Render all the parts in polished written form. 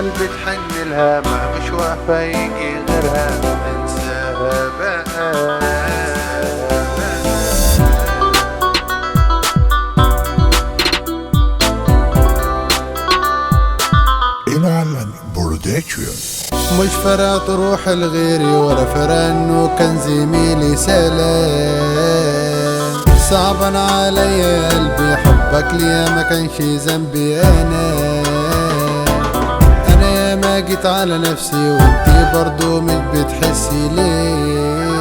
قلبي تحن لها ما مش واقفة يجي غيرها انساها بقى. إمام برودكشن. مش فرق تروح لغيري ولا فرق انه كان زميلي سلام. صعبا عليا قلبي حبك ليا ما كانش ذنبي انا يا ما جيت على نفسي وانتي برضو مش بتحسي ليه.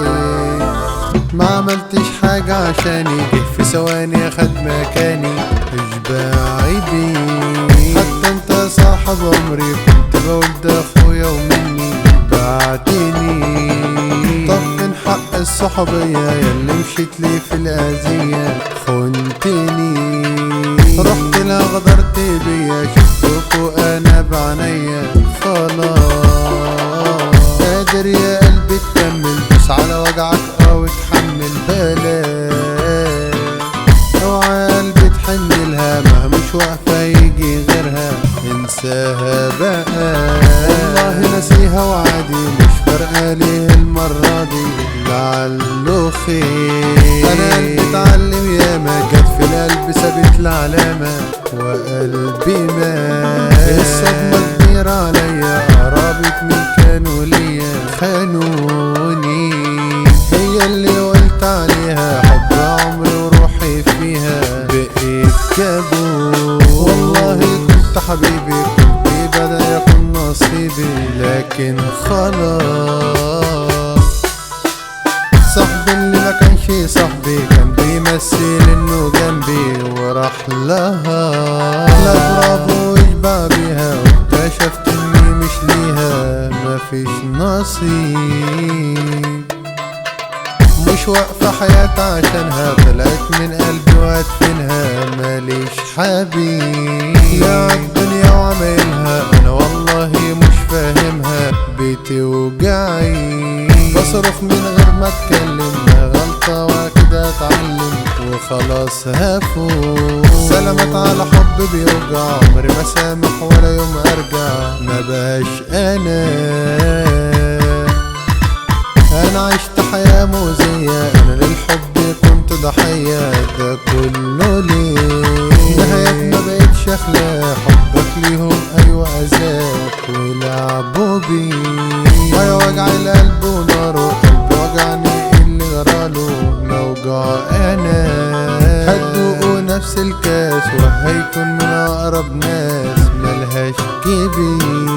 ما عملتش حاجة عشاني جه في ثواني اخد مكاني مش بعيبي. حتى انت صاحب عمري كنت بقول ده اخويا ومني بعتني. طب من حق الصحوبية ياللي مشيت لي في الأذية خنتني. رحت لا غدرت بيا شفتكوا انا بعنيا خلاص. قادر يا قلبي تكمل بس على وجعك او تحمل بلاش. اوعى قلبي تحن لها ما مش واقفة يجي غيرها انساها بقى. والله نسيها وعادي مش فارقة ليه المرة دي لعله خير. انا قلبي اتعلم ياما جت في القلب سابت العلامة وقلبي مات. الصدمة كبيرة عليا قربت من كانوا ليا خانوني. هي اللي قلت عليها حب عمري وروحي فيها بقيت كابوس. والله كنت حبيبي كنت بدأ يكون نصيبي لكن خلاص. صاحبي اللي ما كانش صاحبي كان بيمثل انه جنبي وراح لها. لا برافو يشبع بيها واكتشفت اني مش ليها مفيش نصيب. مش واقفة حياتي عشانها طلعت من قلبي وادفنها ماليش حبيب. يا الدنيا وعمايلها انا والله مش فاهمها بتوجعي. بصرخ من غير ما اتكلم غلطة واكيد اتعلم وخلاص هفوق. سلامات على حب بيوجع عمري ما سامح ولا يوم ارجع ما بقاش انا عشت حياة مؤذية. انا للحب كنت ضحية ده كله ليه. نهايتنا بقتش اخلاق حبك ليهم ايوه عذاب ويلعبوا بيه. يا وجع القلب وناره قلبي وجعني اللي جراله موجوع انا. هتدوقوا نفس الكاس وهيكون من اقرب ناس ملهاش كبير.